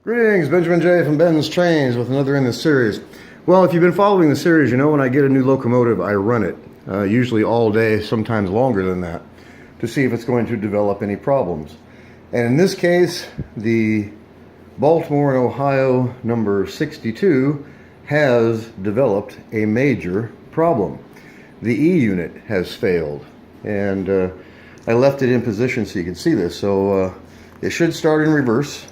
Greetings, Benjamin J. from BENZTRAINZ with another in this series. Well, if you've been following the series, you know when I get a new locomotive, I run it, usually all day, sometimes longer than that, to see if it's going to develop any problems. And in this case, the Baltimore and Ohio number 62 has developed a major problem. The E unit has failed, and I left it in position so you can see this. So it should start in reverse.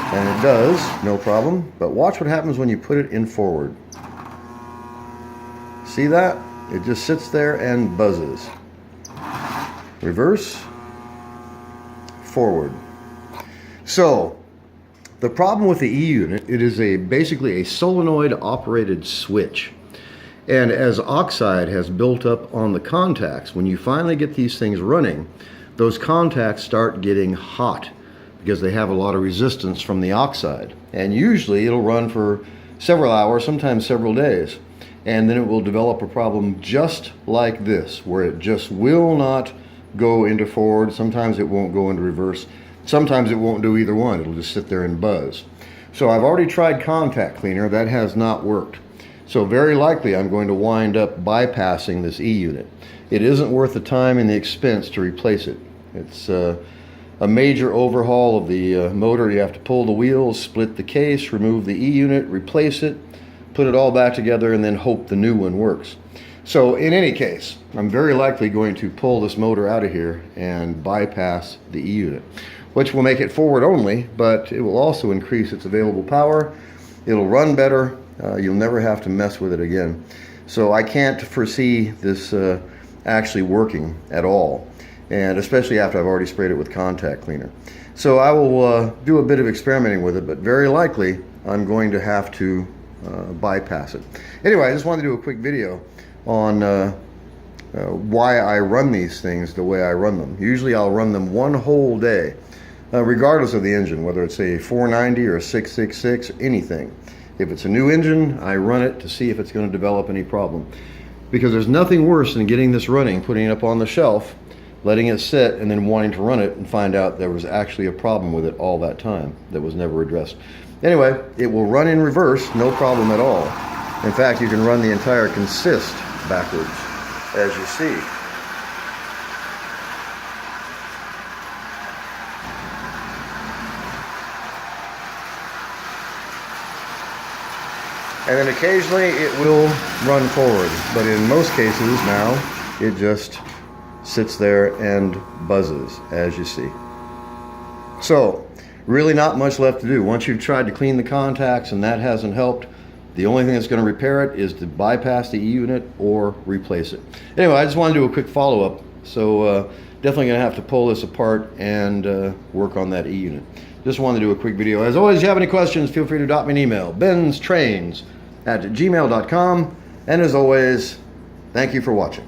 And it does, no problem, but watch what happens when you put it in forward. See that? It just sits there and buzzes. Reverse, forward. So, the problem with the E unit, it is basically a solenoid operated switch. And as oxide has built up on the contacts, when you finally get these things running, those contacts start getting hot, because they have a lot of resistance from the oxide. And usually it'll run for several hours, sometimes several days. And then it will develop a problem just like this, where it just will not go into forward. Sometimes it won't go into reverse. Sometimes it won't do either one. It'll just sit there and buzz. So I've already tried contact cleaner. That has not worked. So very likely I'm going to wind up bypassing this E unit. It isn't worth the time and the expense to replace it. It's a major overhaul of the motor. You have to pull the wheels, split the case, remove the E unit, replace it, put it all back together, and then hope the new one works. So in any case, I'm very likely going to pull this motor out of here and bypass the E unit, which will make it forward only, but it will also increase its available power. It'll run better. You'll never have to mess with it again. So I can't foresee this actually working at all, and especially after I've already sprayed it with contact cleaner. So I will do a bit of experimenting with it, but very likely I'm going to have to bypass it. Anyway, I just wanted to do a quick video on why I run these things the way I run them. Usually I'll run them one whole day, regardless of the engine, whether it's a 490 or a 666, anything. If it's a new engine, I run it to see if it's going to develop any problem. Because there's nothing worse than getting this running, putting it up on the shelf, letting it sit, and then wanting to run it and find out there was actually a problem with it all that time that was never addressed. Anyway, it will run in reverse, no problem at all. In fact, you can run the entire consist backwards, as you see. And then occasionally it will run forward, but in most cases now, it just sits there and buzzes, as you see. So, really not much left to do. Once you've tried to clean the contacts and that hasn't helped, the only thing that's going to repair it is to bypass the E unit or replace it. Anyway, I just want to do a quick follow-up. So definitely going to have to pull this apart and work on that E unit. Just wanted to do a quick video. As always, if you have any questions, feel free to drop me an email, BENZTRAINZ@gmail.com. And as always, thank you for watching.